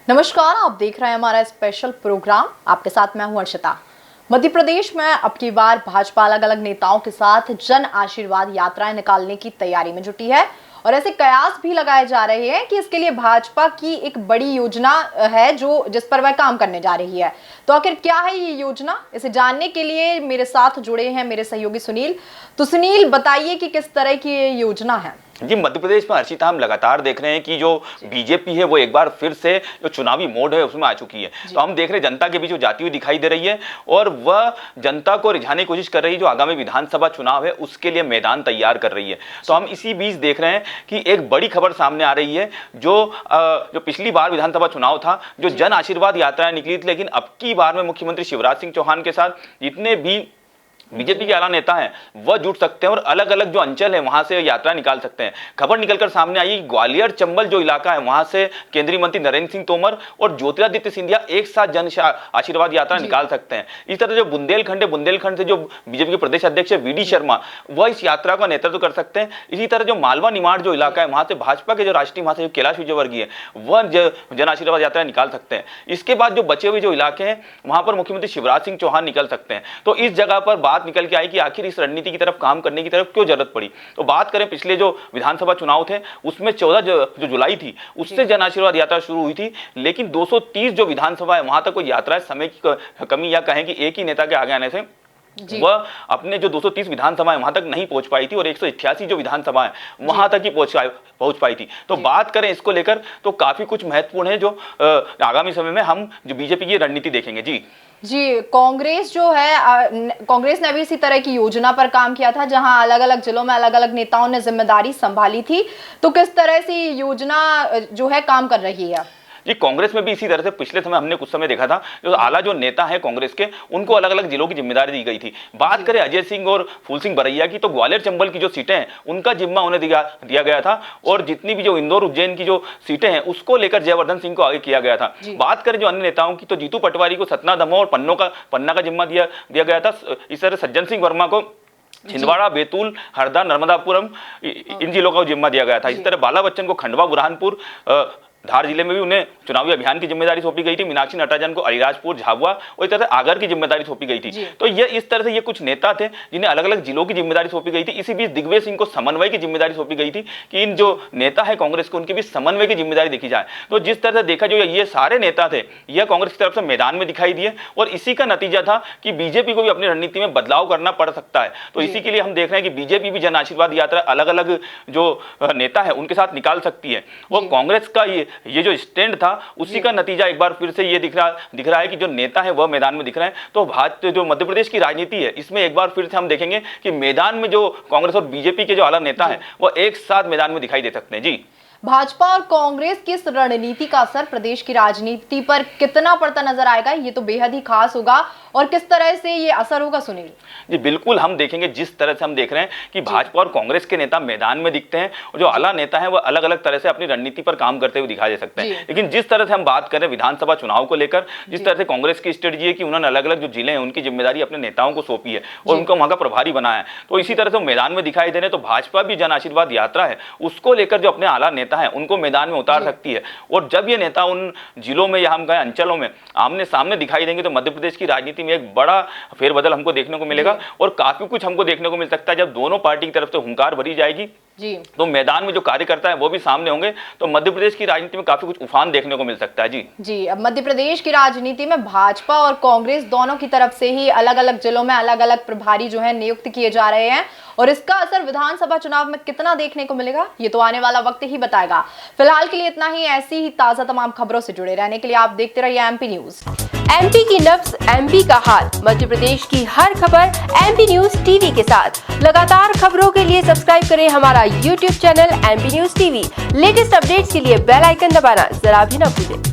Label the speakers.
Speaker 1: नमस्कार, आप देख रहे हैं हमारा स्पेशल प्रोग्राम। आपके साथ मैं हूं अर्शिता। मध्य प्रदेश में अब की बार भाजपा अलग अलग नेताओं के साथ जन आशीर्वाद यात्राएं निकालने की तैयारी में जुटी है और ऐसे कयास भी लगाए जा रहे हैं कि इसके लिए भाजपा की एक बड़ी योजना है जिस पर वह काम करने जा रही है। तो आखिर क्या है ये योजना, इसे जानने के लिए मेरे साथ जुड़े हैं मेरे सहयोगी सुनील। तो सुनील, बताइए कि किस तरह की ये योजना है।
Speaker 2: जी, मध्य प्रदेश में अर्शिता हम लगातार देख रहे हैं कि जो बीजेपी है वो एक बार फिर से जो चुनावी मोड है उसमें आ चुकी है। तो हम देख रहे हैं जनता के बीच वो जाती हुई दिखाई दे रही है और वह जनता को रिझाने की कोशिश कर रही है, जो आगामी विधानसभा चुनाव है उसके लिए मैदान तैयार कर रही है। तो हम इसी बीच देख रहे हैं कि एक बड़ी खबर सामने आ रही है। जो पिछली बार विधानसभा चुनाव था, जो जन आशीर्वाद यात्राएं निकली थी, लेकिन अब की बार में मुख्यमंत्री शिवराज सिंह चौहान के साथ जितने भी बीजेपी के आला नेता हैं वह जुट सकते हैं और अलग अलग जो अंचल है वहां से यात्रा निकाल सकते हैं। खबर निकलकर सामने आई, ग्वालियर चंबल जो इलाका है वहां से केंद्रीय मंत्री नरेंद्र सिंह तोमर और ज्योतिरादित्य सिंधिया एक साथ जन आशीर्वाद यात्रा निकाल सकते हैं। इस तरह जो बुंदेलखंड से जो बीजेपी के प्रदेश अध्यक्ष है वीडी शर्मा, वह इस यात्रा का नेतृत्व कर सकते हैं। इसी तरह जो मालवा निमाड़ जो इलाका है वहां से भाजपा के जो राष्ट्रीय महासचिव कैलाश विजयवर्गीय वह जन आशीर्वाद यात्रा निकाल सकते हैं। इसके बाद जो बचे हुए जो इलाके हैं वहां पर मुख्यमंत्री शिवराज सिंह चौहान निकल सकते हैं। तो इस जगह पर बात निकल के आई कि आखिर इस रणनीति की तरफ काम करने की तरफ क्यों जरूरत पड़ी। तो बात करें पिछले जो विधानसभा चुनाव थे उसमें 14 जो जुलाई थी उससे जन आशीर्वाद यात्रा शुरू हुई थी, लेकिन 230 जो विधानसभा है वहां तक कोई यात्रा समय की कमी या कहें कि एक ही नेता के आगे आने से वह अपने जो 230 विधानसभा है वहां तक नहीं पहुंच पाई थी और 188 जो विधानसभा है वहां तक ही पहुंच पाई थी। तो बात करें इसको लेकर तो काफी कुछ महत्वपूर्ण है जो आगामी समय में हम जो बीजेपी की रणनीति देखेंगे।
Speaker 1: जी, कांग्रेस जो है, कांग्रेस ने भी इसी तरह की योजना पर काम किया था जहां अलग अलग जिलों में अलग अलग नेताओं ने जिम्मेदारी संभाली थी। तो किस तरह से योजना जो है काम कर रही है?
Speaker 2: जी, कांग्रेस में भी इसी तरह से पिछले समय हमने कुछ समय देखा था, जो आला जो नेता है कांग्रेस के उनको अलग अलग जिलों की जिम्मेदारी दी गई थी। बात करें अजय सिंह और फूल सिंह बरैया की, तो ग्वालियर चंबल की जो सीटें हैं उनका जिम्मा उन्हें दिया गया था और जितनी भी जो इंदौर उज्जैन की जो सीटें हैं उसको लेकर जयवर्धन सिंह को आगे किया गया था। बात करें जो अन्य नेताओं की, तो जीतू पटवारी को सतना, दमोह और पन्ना का जिम्मा दिया गया था। इस तरह सज्जन सिंह वर्मा को छिंदवाड़ा, बैतूल, हरदा, नर्मदापुरम इन जिलों का जिम्मा दिया गया था। इसी तरह बाला बच्चन को खंडवा, बुरहानपुर, धार जिले में भी उन्हें चुनावी अभियान की जिम्मेदारी सौंपी गई थी। मीनाक्षी नटराजन को अलीराजपुर, झाबुआ और इस तरह से आगर की जिम्मेदारी सौंपी गई थी। तो ये इस तरह से ये कुछ नेता थे जिन्हें अलग अलग जिलों की जिम्मेदारी सौंपी गई थी। इसी बीच दिग्विजय सिंह को समन्वय की जिम्मेदारी सौंपी गई थी कि इन जो नेता है कांग्रेस को उनके बीच समन्वय की जिम्मेदारी देखी जाए। तो जिस तरह से देखा जो ये सारे नेता थे यह कांग्रेस की तरफ से मैदान में दिखाई दिए और इसी का नतीजा था कि बीजेपी को भी अपनी रणनीति में बदलाव करना पड़ सकता है। तो इसी के लिए हम देख रहे हैं कि बीजेपी भी जन आशीर्वाद यात्रा अलग अलग जो नेता है उनके साथ निकाल सकती है और कांग्रेस का ये जो स्टैंड था उसी का नतीजा एक बार फिर से ये दिख रहा है कि जो नेता है वह मैदान में दिख रहे हैं। तो भाजपा जो मध्य प्रदेश की राजनीति है इसमें एक बार फिर से हम देखेंगे कि मैदान में जो कांग्रेस और बीजेपी के जो आला नेता हैं वह एक साथ मैदान में दिखाई दे सकते हैं। जी,
Speaker 1: भाजपा और कांग्रेस की इस रणनीति का असर प्रदेश की राजनीति पर कितना पड़ता नजर आएगा, ये तो बेहद ही खास होगा। और किस तरह से ये असर होगा सुनील?
Speaker 2: जी बिल्कुल, हम देखेंगे जिस तरह से हम देख रहे हैं कि भाजपा और कांग्रेस के नेता मैदान में दिखते हैं और जो आला नेता है वह अलग अलग तरह से अपनी रणनीति पर काम करते हुए दिखाई दे सकते हैं। लेकिन जिस तरह से हम बात करें विधानसभा चुनाव को लेकर, जिस तरह से कांग्रेस की स्ट्रेटजी है कि उन्होंने अलग अलग जो जिले हैं उनकी जिम्मेदारी अपने नेताओं को सौंपी है और उनको वहां का प्रभारी बनाया है, तो इसी तरह से मैदान में दिखाई दे रहे। तो भाजपा भी जन आशीर्वाद यात्रा है उसको लेकर जो अपने आला नेता है उनको मैदान में उतार सकती है और जब ये नेता उन जिलों में या हम कहें अंचलों में आमने सामने दिखाई देंगे तो मध्य प्रदेश की राजनीति में एक बड़ा फेरबदल हमको देखने को मिलेगा और काफी कुछ हमको देखने को मिल सकता है। जब दोनों पार्टी की तरफ से हुंकार भरी जाएगी तो मैदान में जो कार्यकर्ता है वो भी सामने होंगे, तो मध्य प्रदेश की राजनीति में काफी कुछ उफान देखने को मिल सकता है।
Speaker 1: जी, अब मध्य प्रदेश की राजनीति में भाजपा और कांग्रेस दोनों की तरफ से ही अलग अलग जिलों में अलग अलग प्रभारी जो है नियुक्त किए जा रहे हैं और इसका असर विधानसभा चुनाव में कितना देखने को मिलेगा ये तो आने वाला वक्त ही बताएगा। फिलहाल के लिए इतना ही। ऐसी ही ताजा तमाम खबरों से जुड़े रहने के लिए आप देखते रहिए एमपी न्यूज।
Speaker 3: एमपी की नब्ज, एमपी का हाल, मध्य प्रदेश की हर खबर एमपी न्यूज टीवी के साथ। लगातार खबरों के लिए सब्सक्राइब करें हमारा YouTube channel MP news TV. Latest updates के लिए बेल आइकन दबाना जरा भी न भूलें।